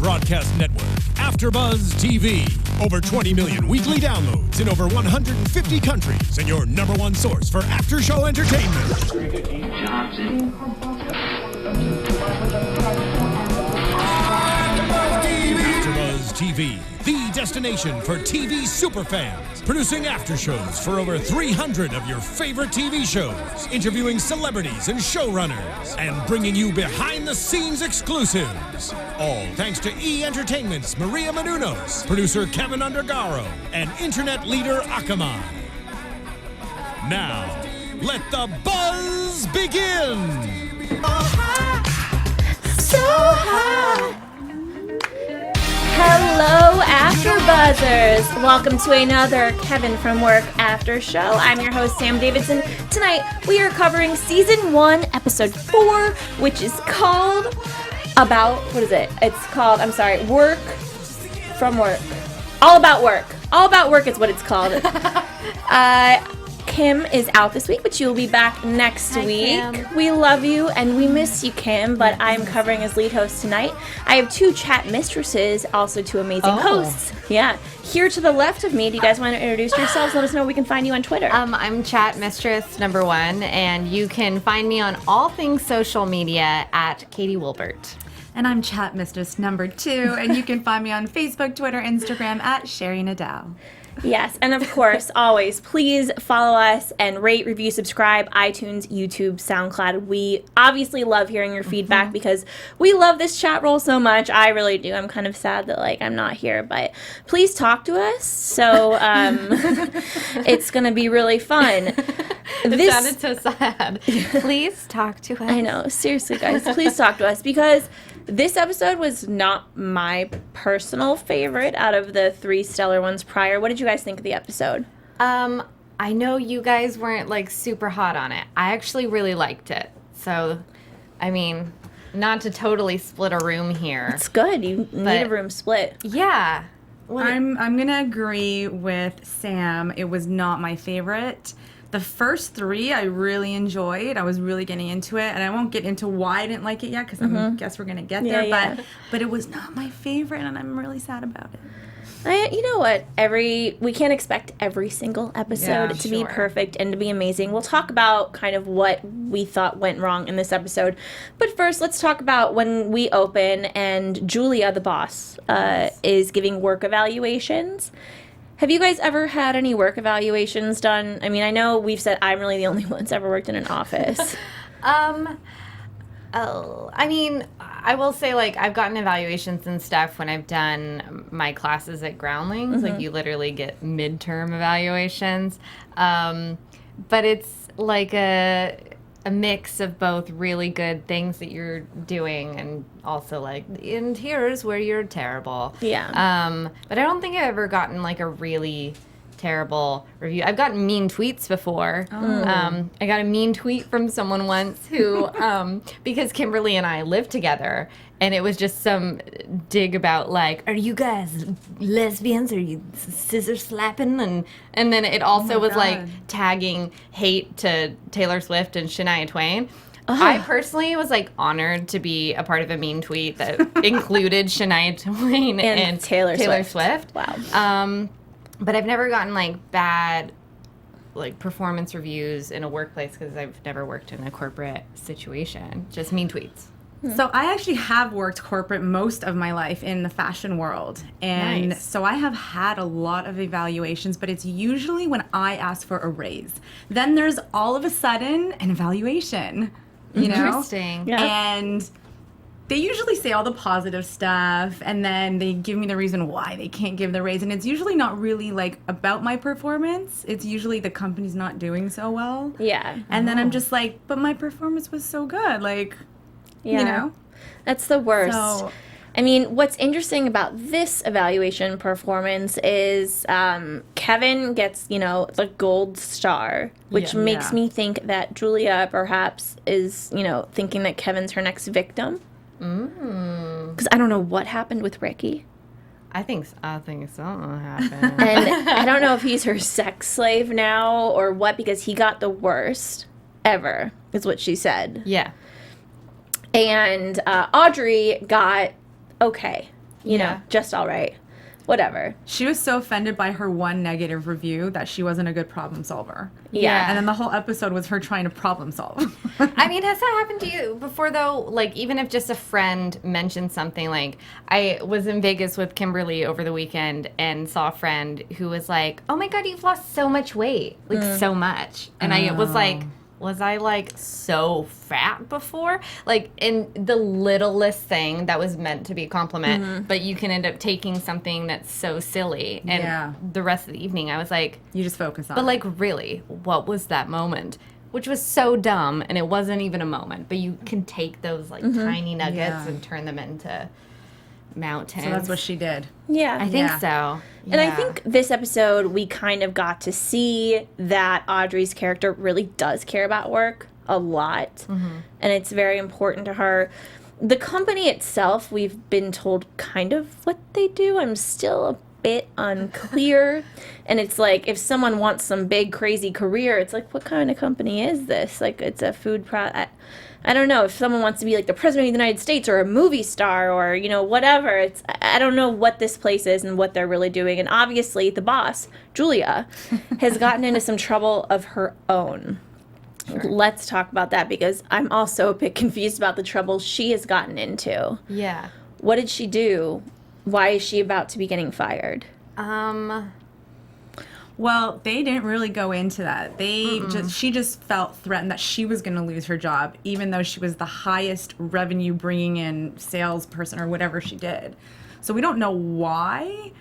broadcast network, AFTERBUZZ TV. Over 20 million weekly downloads in over 150 countries, and your number one source for after-show entertainment. AFTERBUZZ TV, the destination for TV superfans, producing after shows for over 300 of your favorite TV shows, interviewing celebrities and showrunners, and bringing you behind-the-scenes exclusives. All thanks to E! Entertainment's Maria Menounos, producer Kevin Undergaro, and internet leader Akamai. Now, let the buzz begin! So high. Hello, AfterBuzzers! Welcome to another Kevin from Work After Show. I'm your host, Sam Davidson. Tonight, we are covering Season 1, Episode 4, which is called Work from Work. All About Work. All About Work is what it's called. Kim is out this week, but she will be back next week. Kim. We love you and we miss you, Kim, but I'm covering as lead host tonight. I have two chat mistresses, also two amazing hosts. Yeah. Here to the left of me, do you guys want to introduce yourselves? Let us know where we can find you on Twitter. I'm chat mistress number 1, and you can find me on all things social media at Katie Wilbert. And I'm chat mistress number 2, and you can find me on Facebook, Twitter, Instagram at Sheri Nadel. Yes, and of course, always, please follow us and rate, review, subscribe, iTunes, YouTube, SoundCloud. We obviously love hearing your feedback because we love this chat roll so much. I really do. I'm kind of sad that, I'm not here, but please talk to us. So, it's going to be really fun. It sounded so sad. Please talk to us. I know. Seriously, guys, please talk to us because this episode was not my personal favorite out of the 3 stellar ones prior. What did you guys think of the episode? I know you guys weren't super hot on it. I actually really liked it. So, I mean, not to totally split a room here. It's good. You need a room split. Yeah. I'm gonna agree with Sam. It was not my favorite. The first 3 I really enjoyed. I was really getting into it, and I won't get into why I didn't like it yet because I guess we're gonna get there. Yeah. But it was not my favorite, and I'm really sad about it. You know what? We can't expect every single episode to be perfect and to be amazing. We'll talk about kind of what we thought went wrong in this episode. But first, let's talk about when we open and Julia, the boss, is giving work evaluations. Have you guys ever had any work evaluations done? I mean, I know we've said I'm really the only one that's ever worked in an office. I mean, I will say, I've gotten evaluations and stuff when I've done my classes at Groundlings. You literally get midterm evaluations. But it's a mix of both really good things that you're doing and also and here's where you're terrible. Yeah. But I don't think I've ever gotten a really terrible review. I've gotten mean tweets before. I got a mean tweet from someone once who, because Kimberly and I lived together, and it was just some dig about are you guys lesbians? Are you scissor slapping? And then it also was tagging hate to Taylor Swift and Shania Twain. I personally was honored to be a part of a mean tweet that included Shania Twain and Taylor Swift. Wow. But I've never gotten bad performance reviews in a workplace because I've never worked in a corporate situation. Just mean tweets. So I actually have worked corporate most of my life in the fashion world. And so I have had a lot of evaluations, but it's usually when I ask for a raise. Then there's all of a sudden an evaluation, you know? Interesting. Yeah. And they usually say all the positive stuff, and then they give me the reason why they can't give the raise. And it's usually not really about my performance. It's usually the company's not doing so well. Yeah. And then I'm just but my performance was so good. You know? That's the worst. So, I mean, what's interesting about this evaluation performance is Kevin gets, the gold star, which makes me think that Julia perhaps is, thinking that Kevin's her next victim. Because I don't know what happened with Ricky. I think something happened. And I don't know if he's her sex slave now or what, because he got the worst ever, is what she said. Yeah. And Audrey got okay. you know, just all right. Whatever. She was so offended by her one negative review that she wasn't a good problem solver. Yeah. And then the whole episode was her trying to problem solve. I mean, has that happened to you before, though? Like, even if just a friend mentioned something, like, I was in Vegas with Kimberly over the weekend and saw a friend who was like, oh my God, you've lost so much weight. Like, so much. And I was like, was I, like, so fat before? Like, in the littlest thing that was meant to be a compliment, but you can end up taking something that's so silly. And the rest of the evening, I was like... You just focus on it. But, like, really, what was that moment? Which was so dumb, and it wasn't even a moment. But you can take those, like, tiny nuggets and turn them into mountains. So that's what she did. Yeah. I think so. And I think this episode, we kind of got to see that Audrey's character really does care about work a lot. And it's very important to her. The company itself, we've been told kind of what they do. I'm still a bit unclear. And it's like, if someone wants some big, crazy career, it's like, what kind of company is this? Like, it's a food product. I don't know, if someone wants to be like the president of the United States or a movie star or, you know, whatever. I don't know what this place is and what they're really doing. And obviously the boss, Julia, has gotten into some trouble of her own. Sure. Let's talk about that, because I'm also a bit confused about the trouble she has gotten into. Yeah. What did she do? Why is she about to be getting fired? Well, they didn't really go into that. She just felt threatened that she was going to lose her job, even though she was the highest revenue bringing in salesperson or whatever she did. So we don't know why,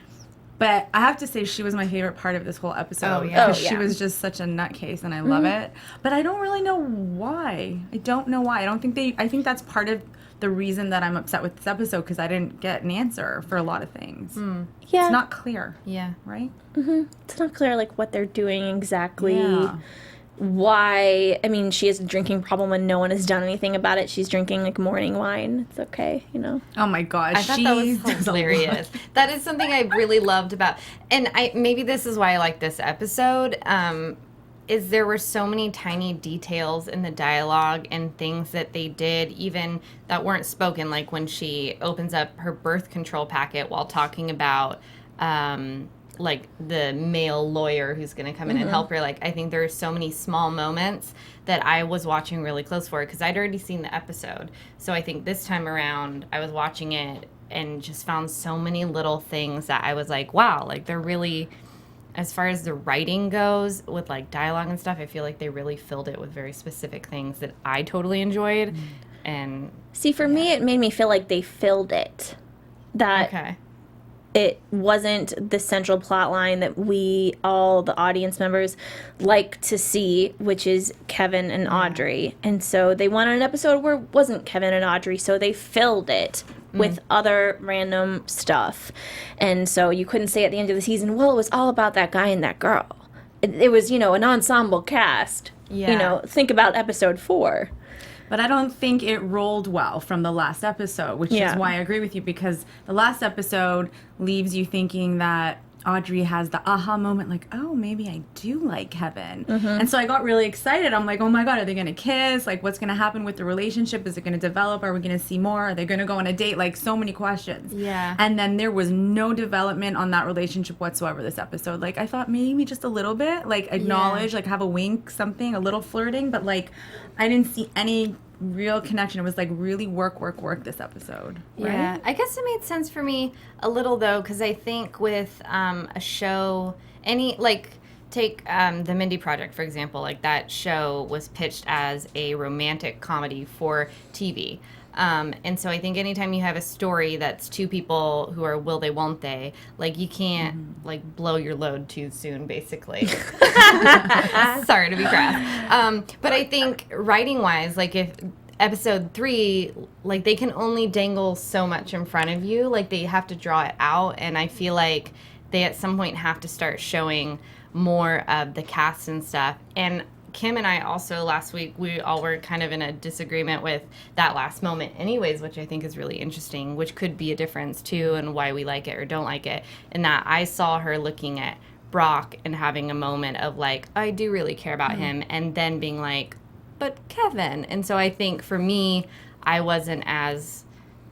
but I have to say she was my favorite part of this whole episode. Because she was just such a nutcase, and I love it. But I don't really know why. I don't know why. I think that's part of the reason that I'm upset with this episode, because I didn't get an answer for a lot of things. Yeah. It's not clear. Yeah. Right? It's not clear, like, what they're doing exactly. Yeah. Why? I mean, she has a drinking problem and no one has done anything about it. She's drinking, like, morning wine. It's okay, you know? Oh, my gosh. I thought that was hilarious. That is something I really loved about... And maybe this is why I like this episode, is there were so many tiny details in the dialogue and things that they did, even that weren't spoken, like when she opens up her birth control packet while talking about, like, the male lawyer who's going to come in and help her. Like, I think there are so many small moments that I was watching really close for, because I'd already seen the episode. So I think this time around, I was watching it and just found so many little things that I was like, wow, like, they're really... As far as the writing goes, with, like, dialogue and stuff, I feel like they really filled it with very specific things that I totally enjoyed. And see, for me, it made me feel like they filled it. That it wasn't the central plot line that we, all the audience members, like to see, which is Kevin and Audrey. And so they wanted an episode where it wasn't Kevin and Audrey, so they filled it with other random stuff. And so you couldn't say at the end of the season, well, it was all about that guy and that girl. It was, you know, an ensemble cast. You know, think about episode 4. But I don't think it rolled well from the last episode, which is why I agree with you, because the last episode leaves you thinking that Audrey has the aha moment, like, oh, maybe I do like Kevin. And so I got really excited. I'm like, oh my God, are they going to kiss? Like, what's going to happen with the relationship? Is it going to develop? Are we going to see more? Are they going to go on a date? Like, so many questions. Yeah. And then there was no development on that relationship whatsoever this episode. Like, I thought maybe just a little bit, like, acknowledge, like, have a wink, something, a little flirting, but, like, I didn't see any real connection. It was like really work this episode. Right? Yeah, I guess it made sense for me a little, though, because I think with a show, take the Mindy Project, for example. Like, that show was pitched as a romantic comedy for TV. And so I think anytime you have a story that's two people who are will they, won't they, like, you can't, like, blow your load too soon, basically. Sorry to be crass. But I think writing-wise, like, if episode 3, like, they can only dangle so much in front of you. Like, they have to draw it out, and I feel like they at some point have to start showing more of the cast and stuff. And Kim and I also last week, we all were kind of in a disagreement with that last moment anyways, which I think is really interesting, which could be a difference too, and why we like it or don't like it. And that I saw her looking at Brock and having a moment of like, I do really care about him, and then being like, but Kevin. And so I think for me, I wasn't as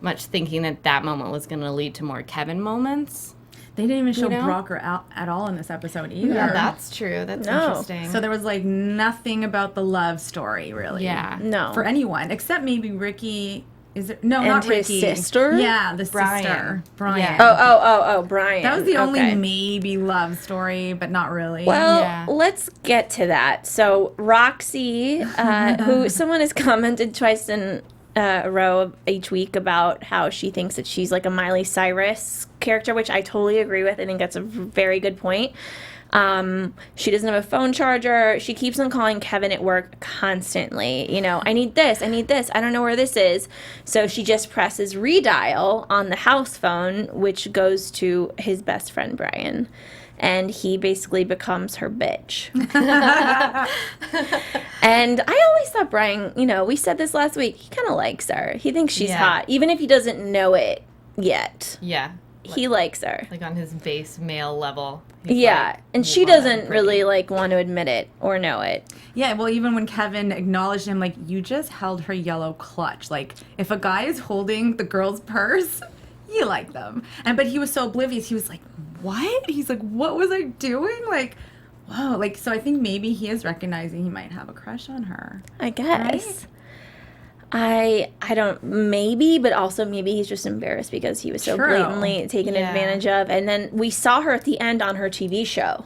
much thinking that moment was going to lead to more Kevin moments. They didn't even show Brock at all in this episode either. Yeah, that's true. That's interesting. So there was like nothing about the love story, really. Yeah. No. For anyone, except maybe Ricky. Is it? No, and not his Ricky. sister? Yeah, the Brian. sister. Brian. Yeah. Oh, Brian. That was the only maybe love story, but not really. Well, let's get to that. So Roxy, who someone has commented twice in a row each week about how she thinks that she's like a Miley Cyrus character, which I totally agree with. I think that's a very good point. She doesn't have a phone charger. She keeps on calling Kevin at work constantly. You know, I need this. I don't know where this is. So she just presses redial on the house phone, which goes to his best friend, Brian. And he basically becomes her bitch. And I always thought Brian, you know, we said this last week, he kind of likes her. He thinks she's hot, even if he doesn't know it yet. Yeah. He likes her. Like on his base male level. And she doesn't really like want to admit it or know it. Yeah, well, even when Kevin acknowledged him, like, you just held her yellow clutch. Like, if a guy is holding the girl's purse, you like them. But he was so oblivious. He was like, what? He's like, what was I doing? Like, whoa. Like, so I think maybe he is recognizing he might have a crush on her. I guess. Right? I don't, maybe, but also maybe he's just embarrassed because he was so blatantly taken advantage of. And then we saw her at the end on her TV show.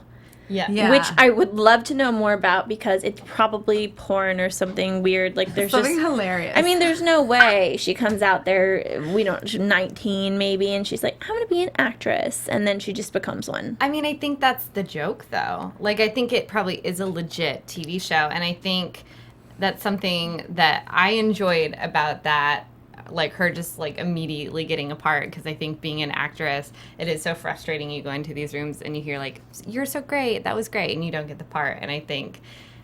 Yeah. Which I would love to know more about because it's probably porn or something weird. Like there's something hilarious. I mean, there's no way she comes out there, she's 19 maybe, and she's like, I'm going to be an actress. And then she just becomes one. I mean, I think that's the joke, though. Like, I think it probably is a legit TV show. And I think that's something that I enjoyed about that. Like her just like immediately getting apart, because I think being an actress, it is so frustrating. You go into these rooms and you hear like, you're so great, that was great, and you don't get the part. And I think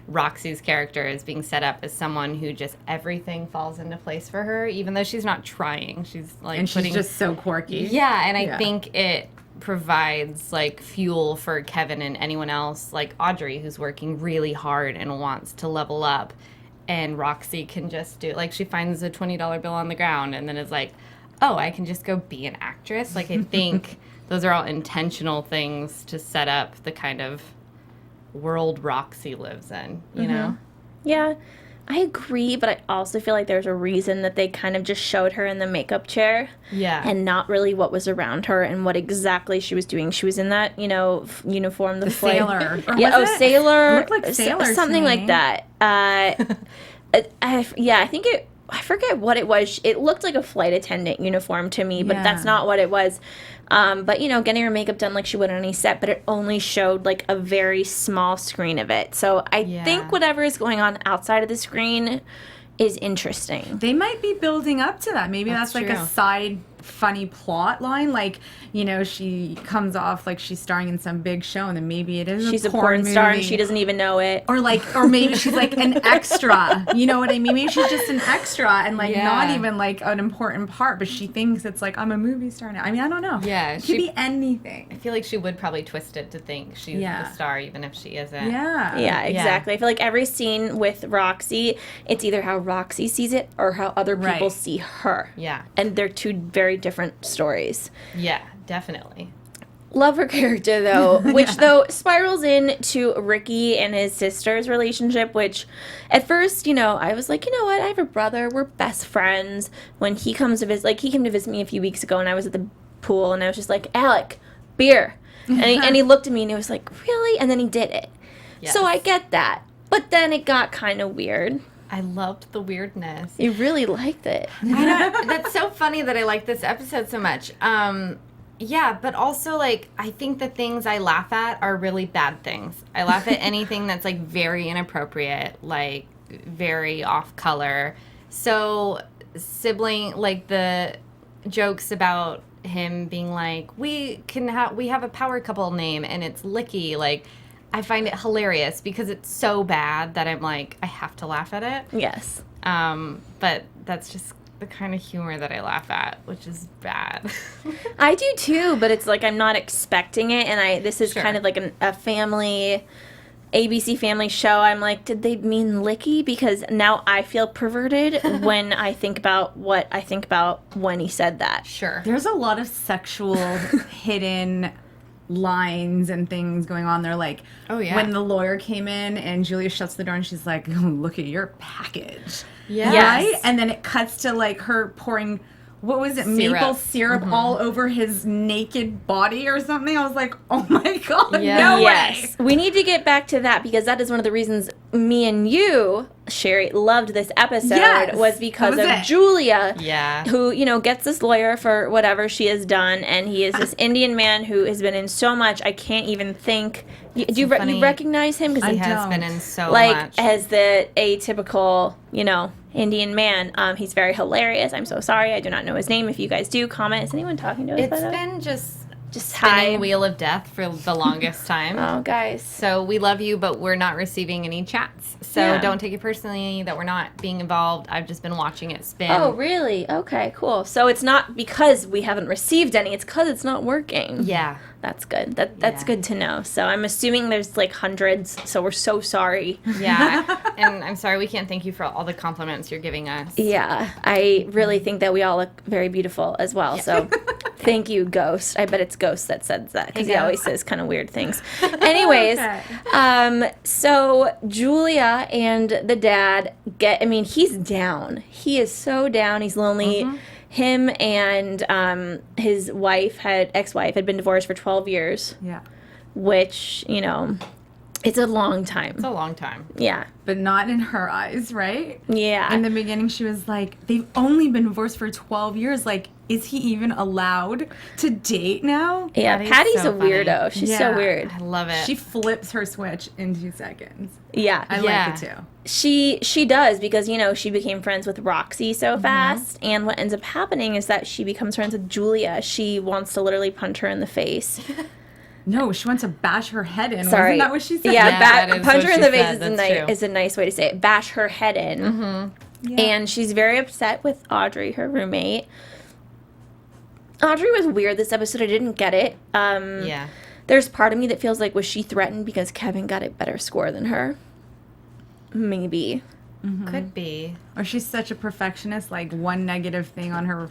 Roxy's character is being set up as someone who just everything falls into place for her, even though she's not trying. She's like, and she's just so quirky. Yeah, and I think it provides like fuel for Kevin and anyone else, like Audrey, who's working really hard and wants to level up. And Roxy can just do, like, she finds a $20 bill on the ground and then is like, oh, I can just go be an actress. Like, I think those are all intentional things to set up the kind of world Roxy lives in, you know? Yeah, I agree, but I also feel like there's a reason that they kind of just showed her in the makeup chair. Yeah. And not really what was around her and what exactly she was doing. She was in that, you know, uniform. The sailor. Sailor. It looked like sailor something like that. I think I forget what it was. It looked like a flight attendant uniform to me, but that's not what it was. But, you know, getting her makeup done like she would on any set, but it only showed like a very small screen of it. So I think whatever is going on outside of the screen is interesting. They might be building up to that. Maybe that's like a side funny plot line, like, you know, she comes off like she's starring in some big show and then maybe it is she's a porn movie. star and she doesn't even know it, or maybe she's like an extra, you know what I mean? Maybe she's just an extra and like not even like an important part, but she thinks it's like, I'm a movie star now. I mean, I don't know. It could be anything. I feel like she would probably twist it to think she's the star even if she isn't. Yeah, exactly. I feel like every scene with Roxy, it's either how Roxy sees it or how other people see her. Yeah. And they're two very different stories. Yeah, definitely. Love her character, though, which, though, spirals into Ricky and his sister's relationship, which, at first, you know, I was like, you know what, I have a brother, we're best friends. When he comes to visit, like, he came to visit me a few weeks ago, and I was at the pool, and I was just like, Alec, beer. And he looked at me, and he was like, really? And then he did it. Yes. So I get that. But then it got kind of weird. I loved the weirdness. You really liked it. That's so funny that I like this episode so much. Yeah, but also, like, I think the things I laugh at are really bad things. I laugh at anything that's, like, very inappropriate, like, very off-color. So, sibling, like, the jokes about him being like, we have a power couple name, and it's Licky, like, I find it hilarious because it's so bad that I'm like, I have to laugh at it. Yes. But that's just the kind of humor that I laugh at, which is bad. I do too, but it's like I'm not expecting it, and this is kind of like a family ABC Family show, I'm like, did they mean licky? Because now I feel perverted when I think about what I think about when he said that. Sure. There's a lot of sexual hidden lines and things going on there. Like, when the lawyer came in and Julia shuts the door and she's like, oh, look at your package. Yeah. Right? And then it cuts to, like, her pouring... What was it? Maple syrup all over his naked body or something. I was like, oh my God, no way. We need to get back to that because that is one of the reasons me and you, Sheri, loved this episode was because of Julia, who, you know, gets this lawyer for whatever she has done. And he is this Indian man who has been in so much. I can't even think. Do you recognize him? Because he has been in so much. As the atypical, you know, Indian man. He's very hilarious. I'm so sorry. I do not know his name. If you guys do, comment. Is anyone talking to us? It's been just spinning Wheel of Death for the longest time. Oh, guys. So we love you, but we're not receiving any chats. So don't take it personally that we're not being involved. I've just been watching it spin. Oh, really? Okay, cool. So it's not because we haven't received any. It's because it's not working. Yeah. That's good. That's good to know. So I'm assuming there's like hundreds. So we're so sorry. Yeah. And I'm sorry we can't thank you for all the compliments you're giving us. Yeah. I really think that we all look very beautiful as well. So thank you, Ghost. I bet it's Ghost that says that because he always says kind of weird things. Anyways, so Julia and the dad he's down. He is so down. He's lonely. Him and his ex-wife had been divorced for 12 years. Yeah. Which, you know, it's a long time. It's a long time. Yeah. But not in her eyes, right? Yeah. In the beginning, she was like, they've only been divorced for 12 years. Like, is he even allowed to date now? Yeah, Patty's so a weirdo. She's so weird. I love it. She flips her switch in 2 seconds. Yeah. I like it too. She does because, you know, she became friends with Roxy so fast. And what ends up happening is that she becomes friends with Julia. She wants to literally punch her in the face. No, she wants to bash her head in. Sorry. Wasn't that what she said? Yeah, punch her in the face is a nice way to say it. Bash her head in. And she's very upset with Audrey, her roommate. Audrey was weird this episode. I didn't get it. There's part of me that feels like, was she threatened because Kevin got a better score than her? Maybe. Could be. Or she's such a perfectionist, like one negative thing on her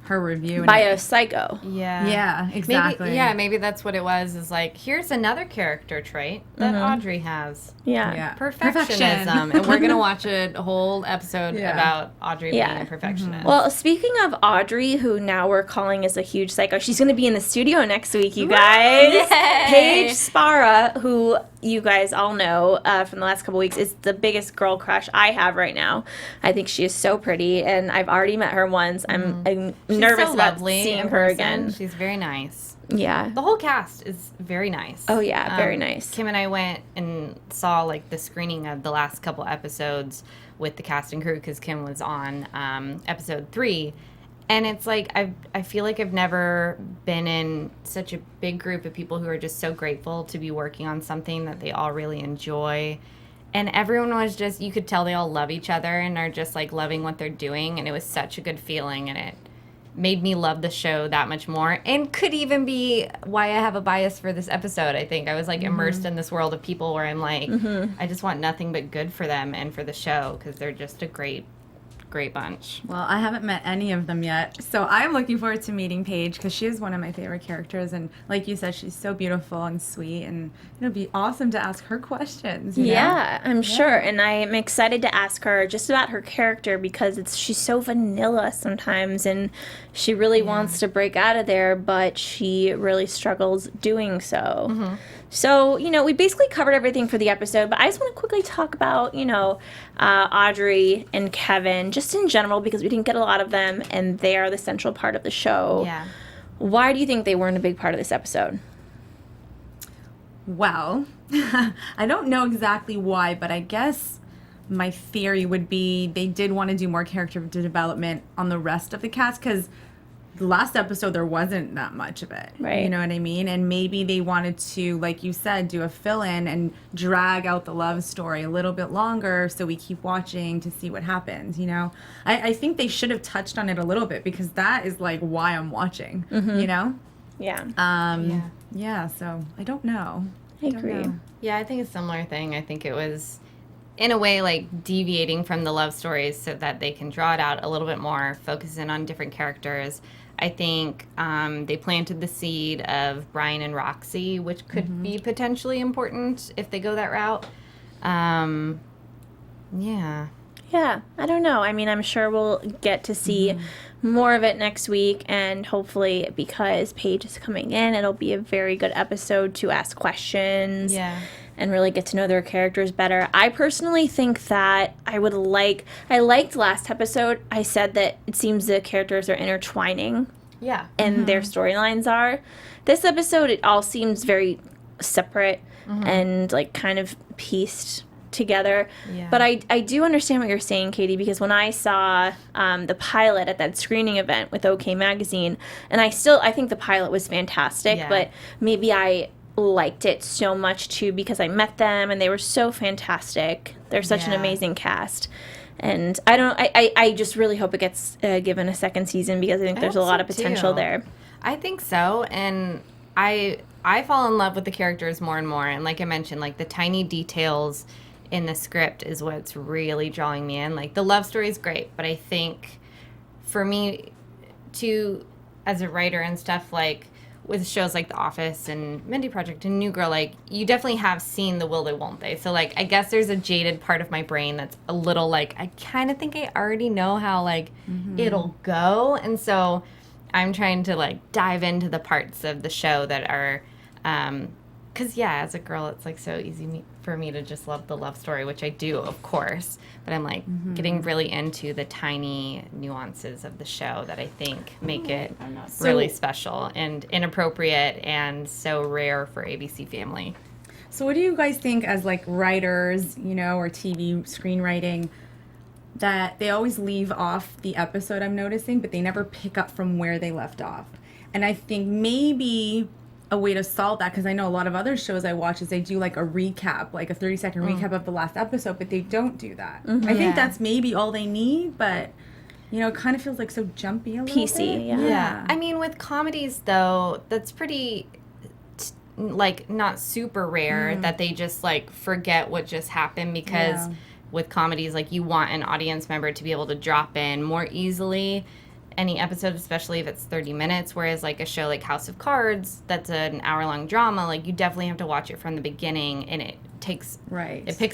review. By a psycho. Yeah. Yeah, exactly. Maybe that's what it was, is like, here's another character trait that Audrey has. Yeah. Perfectionism. And we're going to watch a whole episode about Audrey being a perfectionist. Well, speaking of Audrey, who now we're calling is a huge psycho, she's going to be in the studio next week, you guys. Yay! Paige Spara, who you guys all know from the last couple weeks, is the biggest girl crush I have right now. I think she is so pretty, and I've already met her once. I'm nervous so about lovely seeing her again. She's very nice. Yeah. The whole cast is very nice. Oh, yeah, very nice. Kim and I went and saw, like, the screening of the last couple episodes with the cast and crew because Kim was on episode 3. And it's like, I feel like I've never been in such a big group of people who are just so grateful to be working on something that they all really enjoy. And everyone was just, you could tell they all love each other and are just, like, loving what they're doing. And it was such a good feeling. And it made me love the show that much more. And could even be why I have a bias for this episode, I think. I was, like, immersed in this world of people where I'm like, I just want nothing but good for them and for the show because they're just a great bunch. Well, I haven't met any of them yet, so I'm looking forward to meeting Paige because she is one of my favorite characters, and like you said, she's so beautiful and sweet, and it'll be awesome to ask her questions. You know? I'm sure, and I'm excited to ask her just about her character because she's so vanilla sometimes, and she really wants to break out of there, but she really struggles doing so. So, you know, we basically covered everything for the episode, but I just want to quickly talk about, you know, Audrey and Kevin, just in general, because we didn't get a lot of them, and they are the central part of the show. Yeah. Why do you think they weren't a big part of this episode? Well, I don't know exactly why, but I guess my theory would be they did want to do more character development on the rest of the cast, because the last episode there wasn't that much of it. Right. You know what I mean? And maybe they wanted to, like you said, do a fill-in and drag out the love story a little bit longer so we keep watching to see what happens, you know? I think they should have touched on it a little bit because that is like why I'm watching, you know? Yeah. Yeah, so I don't know. I agree. Yeah, I think a similar thing. I think it was, in a way, like deviating from the love stories so that they can draw it out a little bit more, focus in on different characters. I think they planted the seed of Brian and Roxy, which could be potentially important if they go that route. Yeah. Yeah, I don't know. I mean, I'm sure we'll get to see more of it next week, and hopefully, because Paige is coming in, it'll be a very good episode to ask questions and really get to know their characters better. I personally think that I liked last episode. I said that it seems the characters are intertwining. Yeah. And their storylines are. This episode, it all seems very separate and like kind of pieced together. Yeah. But I do understand what you're saying, Katie, because when I saw the pilot at that screening event with OK Magazine, and I think the pilot was fantastic, but maybe I liked it so much too because I met them and they were so fantastic. They're such an amazing cast. And I just really hope it gets given a second season because I think there's a lot of potential there. I think so, and I fall in love with the characters more and more, and like I mentioned, like the tiny details in the script is what's really drawing me in. Like the love story is great, but I think for me to, as a writer and stuff, like with shows like The Office and Mindy Project and New Girl, like you definitely have seen the will they won't they. So like I guess there's a jaded part of my brain that's a little like I kind of think I already know how like it'll go, and so I'm trying to like dive into the parts of the show that are because as a girl it's like so easy for me to just love the love story, which I do, of course, but I'm like getting really into the tiny nuances of the show that I think make it really special and inappropriate and so rare for ABC Family. So what do you guys think as like writers, or TV screenwriting, that they always leave off the episode, I'm noticing, but they never pick up from where they left off? And I think maybe a way to solve that, because I know a lot of other shows I watch is they do like a recap, like a 30-second recap of the last episode, but they don't do that. I think that's maybe all they need, but it kind of feels like so jumpy a little PC, bit. yeah. I mean, with comedies though, that's pretty like not super rare that they just like forget what just happened, because with comedies, like you want an audience member to be able to drop in more easily any episode, especially if it's 30 minutes, whereas like a show like House of Cards, that's an hour-long drama, like you definitely have to watch it from the beginning, and it picks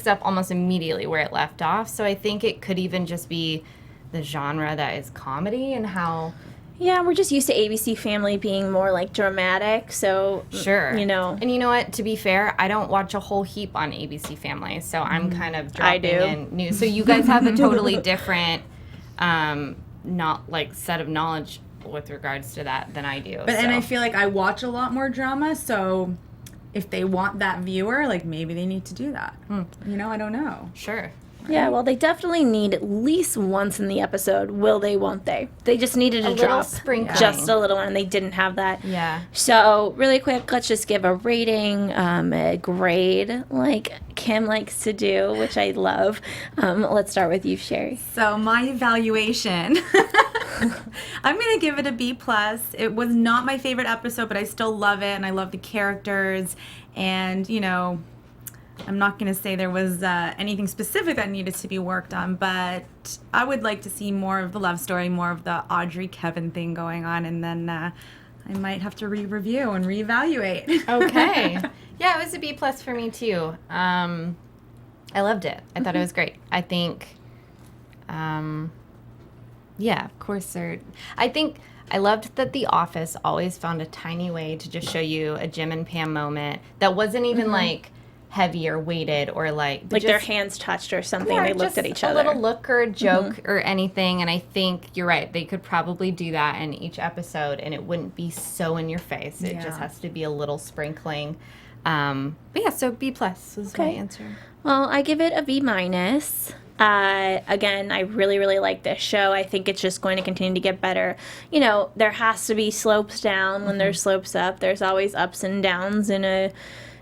up almost immediately where it left off. So I think it could even just be the genre that is comedy and how... Yeah, we're just used to ABC Family being more like dramatic, so... Sure. And you know what, to be fair, I don't watch a whole heap on ABC Family, so I'm kind of dropping in new. So you guys have a totally different... not like set of knowledge with regards to that than I do. And I feel like I watch a lot more drama, so if they want that viewer, like maybe they need to do that. I don't know. Sure. Yeah, well, they definitely need at least once in the episode, will they, won't they? They just needed to drop just a little one, and they didn't have that. Yeah. So, really quick, let's just give a rating, a grade, like Kim likes to do, which I love. Let's start with you, Sheri. So, my evaluation, I'm going to give it a B+. It was not my favorite episode, but I still love it, and I love the characters, and, I'm not going to say there was anything specific that needed to be worked on, but I would like to see more of the love story, more of the Audrey Kevin thing going on, and then I might have to re-review and reevaluate. Okay. Yeah, it was a B+ for me too. I loved it. I thought it was great. I think, of course, I think I loved that The Office always found a tiny way to just show you a Jim and Pam moment that wasn't even like heavy or weighted or like their hands touched or something. They looked at each other. A little look or a joke or anything. And I think you're right. They could probably do that in each episode, and it wouldn't be so in your face. It just has to be a little sprinkling. But yeah, so B+ was my answer. Well, I give it a B-. Again, I really, really like this show. I think it's just going to continue to get better. There has to be slopes down when there's slopes up. There's always ups and downs in a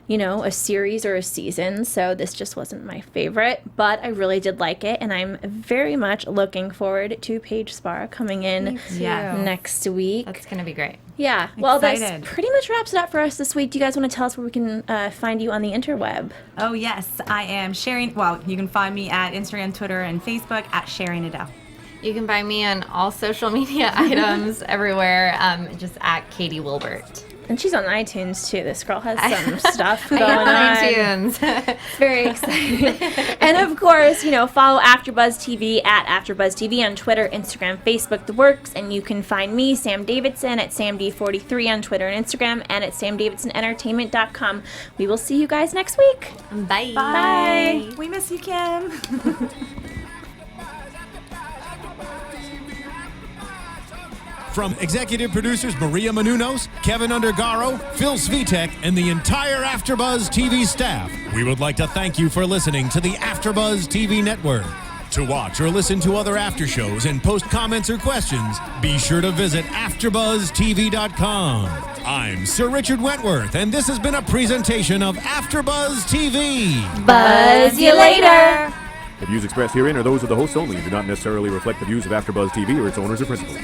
a series or a season, so this just wasn't my favorite, but I really did like it, and I'm very much looking forward to Paige Spara coming in next week. That's going to be great. Yeah, well, this pretty much wraps it up for us this week. Do you guys want to tell us where we can find you on the interweb? Oh, yes, I am Sheri. Well, you can find me at Instagram, Twitter, and Facebook at Sheri Nadel. You can find me on all social media items everywhere, just at Katie Wilbert. And she's on iTunes, too. This girl has some stuff going on. iTunes. It's very exciting. And, of course, follow AfterBuzz TV at AfterBuzz TV on Twitter, Instagram, Facebook, the works. And you can find me, Sam Davidson, at SamD43 on Twitter and Instagram, and at SamDavidsonEntertainment.com. We will see you guys next week. Bye. Bye. We miss you, Kim. From executive producers Maria Menounos, Kevin Undergaro, Phil Svitek, and the entire AfterBuzz TV staff, we would like to thank you for listening to the AfterBuzz TV network. To watch or listen to other after shows and post comments or questions, be sure to visit AfterBuzzTV.com. I'm Sir Richard Wentworth, and this has been a presentation of AfterBuzz TV. Buzz you later. The views expressed herein are those of the hosts only and do not necessarily reflect the views of AfterBuzz TV or its owners or principals.